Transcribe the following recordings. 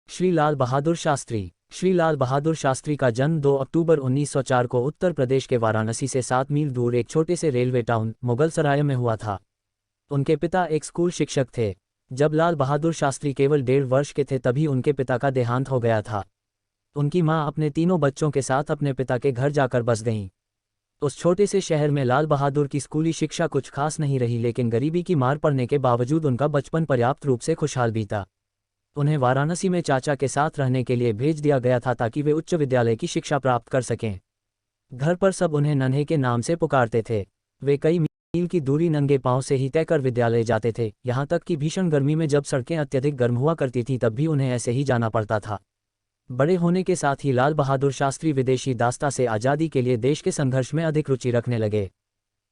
श्री लाल बहादुर शास्त्री। श्री लाल बहादुर शास्त्री का जन्म 2 अक्टूबर 1904 को उत्तर प्रदेश के वाराणसी से 7 मील दूर एक छोटे से रेलवे टाउन मुगलसराय में हुआ था। उनके पिता एक स्कूल शिक्षक थे। जब लाल बहादुर शास्त्री केवल 1.5 वर्ष के थे तभी उनके पिता का देहांत हो गया था। उनकी मां अपने तीनों बच्चों के साथ अपने पिता के घर जाकर बस गईं। उस छोटे से शहर में लाल बहादुर की स्कूली शिक्षा कुछ खास नहीं रही, लेकिन गरीबी की मार पड़ने के बावजूद उनका बचपन पर्याप्त रूप से खुशहाल बीता। उन्हें वाराणसी में चाचा के साथ रहने के लिए भेज दिया गया था ताकि वे उच्च विद्यालय की शिक्षा प्राप्त कर सकें। घर पर सब उन्हें नन्हे के नाम से पुकारते थे। वे कई मील की दूरी नंगे पांव से ही तय कर विद्यालय जाते थे, यहाँ तक कि भीषण गर्मी में जब सड़कें अत्यधिक गर्म हुआ करती थीं तब भी उन्हें ऐसे ही जाना पड़ता था। बड़े होने के साथ ही लाल बहादुर शास्त्री विदेशी दासता से आज़ादी के लिए देश के संघर्ष में अधिक रुचि रखने लगे।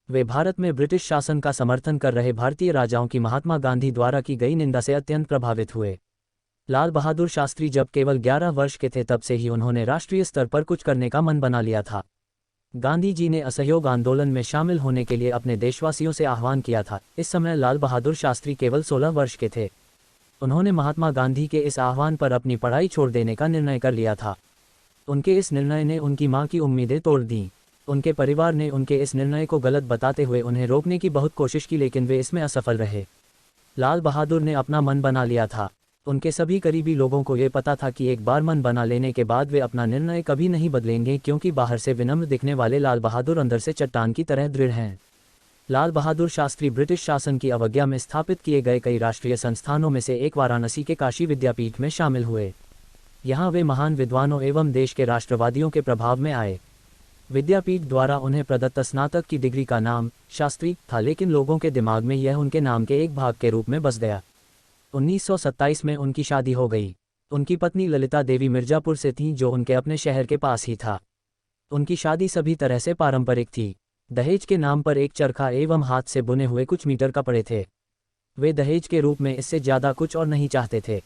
वे भारत में ब्रिटिश शासन का समर्थन कर रहे भारतीय राजाओं की महात्मा गांधी द्वारा की गई निंदा से अत्यंत प्रभावित हुए। लाल बहादुर शास्त्री जब केवल 11 वर्ष के थे तब से ही उन्होंने राष्ट्रीय स्तर पर कुछ करने का मन बना लिया था। गांधी जी ने असहयोग आंदोलन में शामिल होने के लिए अपने देशवासियों से आह्वान किया था। इस समय लाल बहादुर शास्त्री केवल 16 वर्ष के थे। उन्होंने महात्मा गांधी के इस आह्वान पर अपनी पढ़ाई छोड़ देने का निर्णय कर लिया था। उनके इस निर्णय ने उनकी मां की उम्मीदें तोड़ दीं। उनके परिवार ने उनके इस निर्णय को गलत बताते हुए उन्हें रोकने की बहुत कोशिश की, लेकिन वे इसमें असफल रहे। लाल बहादुर ने अपना मन बना लिया था। उनके सभी करीबी लोगों को ये पता था कि एक बार मन बना लेने के बाद वे अपना निर्णय कभी नहीं बदलेंगे, क्योंकि बाहर से विनम्र दिखने वाले लाल बहादुर अंदर से चट्टान की तरह दृढ़ हैं। लाल बहादुर शास्त्री ब्रिटिश शासन की अवज्ञा में स्थापित किए गए कई राष्ट्रीय संस्थानों में से एक वाराणसी के काशी विद्यापीठ में शामिल हुए। यहाँ वे महान विद्वानों एवं देश के राष्ट्रवादियों के प्रभाव में आए। विद्यापीठ द्वारा उन्हें प्रदत्त स्नातक की डिग्री का नाम शास्त्री था, लेकिन लोगों के दिमाग में यह उनके नाम के एक भाग के रूप में बस गया। 1927 में उनकी शादी हो गई। उनकी पत्नी ललिता देवी मिर्जापुर से थीं, जो उनके अपने शहर के पास ही था। उनकी शादी सभी तरह से पारंपरिक थी। दहेज के नाम पर एक चरखा एवं हाथ से बुने हुए कुछ मीटर कपड़े थे। वे दहेज के रूप में इससे ज़्यादा कुछ और नहीं चाहते थे।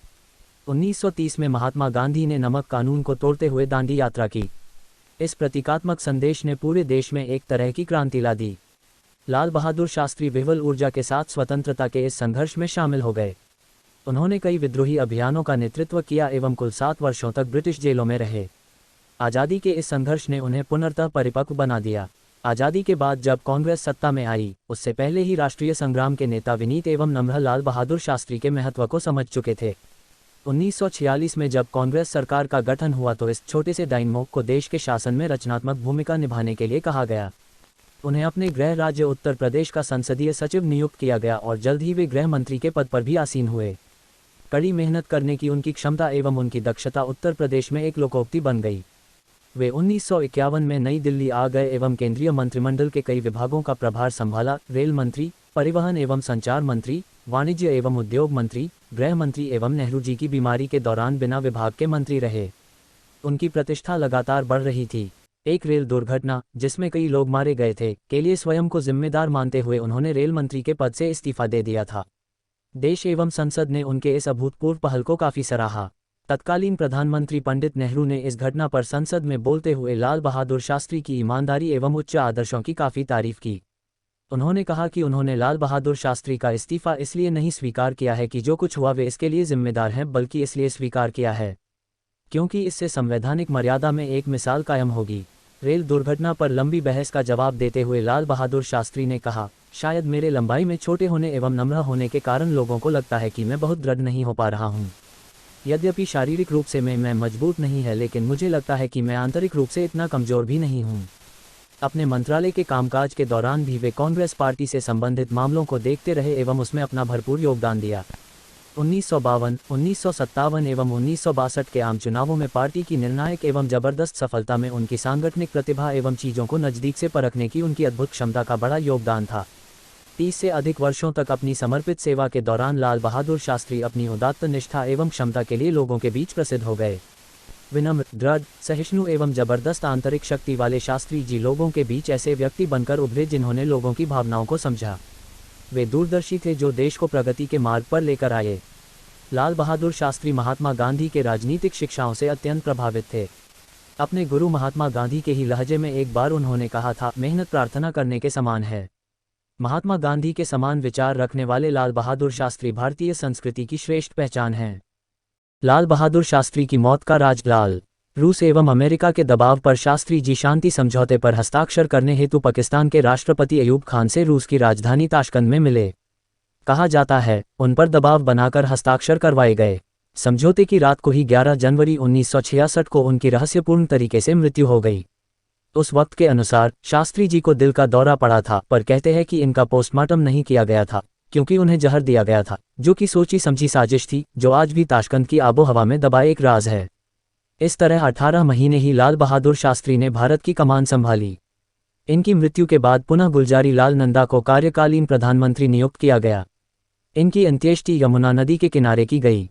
1930 में महात्मा गांधी ने नमक कानून को तोड़ते हुए दांडी यात्रा की। इस प्रतीकात्मक संदेश ने पूरे देश में एक तरह की क्रांति ला दी। लाल बहादुर शास्त्री विह्वल ऊर्जा के साथ स्वतंत्रता के इस संघर्ष में शामिल हो गए। उन्होंने कई विद्रोही अभियानों का नेतृत्व किया एवं कुल 7 वर्षों तक ब्रिटिश जेलों में रहे। आज़ादी के इस संघर्ष ने उन्हें पुनर्तः परिपक्व बना दिया। आज़ादी के बाद जब कांग्रेस सत्ता में आई, उससे पहले ही राष्ट्रीय संग्राम के नेता विनीत एवं नम्र लाल बहादुर शास्त्री के महत्व को समझ चुके थे। 1946 में जब कांग्रेस सरकार का गठन हुआ तो इस छोटे से डायनमो को देश के शासन में रचनात्मक भूमिका निभाने के लिए कहा गया। उन्हें अपने गृह राज्य उत्तर प्रदेश का संसदीय सचिव नियुक्त किया गया और जल्द ही वे गृह मंत्री के पद पर भी आसीन हुए। कड़ी मेहनत करने की उनकी क्षमता एवं उनकी दक्षता उत्तर प्रदेश में एक लोकोक्ति बन गई। वे 1951 में नई दिल्ली आ गए एवं केंद्रीय मंत्रिमंडल के कई विभागों का प्रभार संभाला। रेल मंत्री, परिवहन एवं संचार मंत्री, वाणिज्य एवं उद्योग मंत्री, गृह मंत्री एवं नेहरू जी की बीमारी के दौरान बिना विभाग के मंत्री रहे। उनकी प्रतिष्ठा लगातार बढ़ रही थी। एक रेल दुर्घटना, जिसमें कई लोग मारे गए थे, के लिए स्वयं को जिम्मेदार मानते हुए उन्होंने रेल मंत्री के पद से इस्तीफा दे दिया था। देश एवं संसद ने उनके इस अभूतपूर्व पहल को काफ़ी सराहा। तत्कालीन प्रधानमंत्री पंडित नेहरू ने इस घटना पर संसद में बोलते हुए लाल बहादुर शास्त्री की ईमानदारी एवं उच्च आदर्शों की काफ़ी तारीफ की। उन्होंने कहा कि उन्होंने लाल बहादुर शास्त्री का इस्तीफा इसलिए नहीं स्वीकार किया है कि जो कुछ हुआ वे इसके लिए जिम्मेदार हैं, बल्कि इसलिए स्वीकार किया है क्योंकि इससे संवैधानिक मर्यादा में एक मिसाल कायम होगी। रेल दुर्घटना पर लंबी बहस का जवाब देते हुए लाल बहादुर शास्त्री ने कहा, शायद मेरे लंबाई में छोटे होने एवं नम्र होने के कारण लोगों को लगता है कि मैं बहुत दृढ़ नहीं हो पा रहा हूँ। यद्यपि शारीरिक रूप से मैं मजबूत नहीं है, लेकिन मुझे लगता है कि मैं आंतरिक रूप से इतना कमज़ोर भी नहीं हूँ। अपने मंत्रालय के कामकाज के दौरान भी वे कांग्रेस पार्टी से संबंधित मामलों को देखते रहे एवं उसमें अपना भरपूर योगदान दिया। 1952, 1957 एवं 1962 के आम चुनावों में पार्टी की निर्णायक एवं जबरदस्त सफलता में उनकी सांगठनिक प्रतिभा एवं चीज़ों को नज़दीक से परखने की उनकी अद्भुत क्षमता का बड़ा योगदान था। 30 से अधिक वर्षों तक अपनी समर्पित सेवा के दौरान लाल बहादुर शास्त्री अपनी उदात्त निष्ठा एवं क्षमता के लिए लोगों के बीच प्रसिद्ध हो गए। विनम्र, दृढ़, सहिष्णु एवं जबरदस्त आंतरिक शक्ति वाले शास्त्री जी लोगों के बीच ऐसे व्यक्ति बनकर उभरे जिन्होंने लोगों की भावनाओं को समझा। वे दूरदर्शी थे जो देश को प्रगति के मार्ग पर लेकर आए। लाल बहादुर शास्त्री महात्मा गांधी के राजनीतिक शिक्षाओं से अत्यंत प्रभावित थे। अपने गुरु महात्मा गांधी के ही लहजे में एक बार उन्होंने कहा था, मेहनत प्रार्थना करने के समान है। महात्मा गांधी के समान विचार रखने वाले लाल बहादुर शास्त्री भारतीय संस्कृति की श्रेष्ठ पहचान हैं। लाल बहादुर शास्त्री की मौत का राज। लाल रूस एवं अमेरिका के दबाव पर शास्त्री जी शांति समझौते पर हस्ताक्षर करने हेतु पाकिस्तान के राष्ट्रपति अयूब खान से रूस की राजधानी ताशकंद में मिले। कहा जाता है उन पर दबाव बनाकर हस्ताक्षर करवाए गए। समझौते की रात को ही 11 जनवरी 1966 को उनकी रहस्यपूर्ण तरीके से मृत्यु हो गई। उस वक्त के अनुसार शास्त्री जी को दिल का दौरा पड़ा था, पर कहते हैं कि इनका पोस्टमार्टम नहीं किया गया था क्योंकि उन्हें जहर दिया गया था, जो कि सोची समझी साजिश थी, जो आज भी ताशकंद की आबो हवा में दबाए एक राज है। इस तरह 18 महीने ही लाल बहादुर शास्त्री ने भारत की कमान संभाली। इनकी मृत्यु के बाद पुनः गुलजारी लाल नंदा को कार्यकालीन प्रधानमंत्री नियुक्त किया गया। इनकी अंत्येष्टि यमुना नदी के किनारे की गई।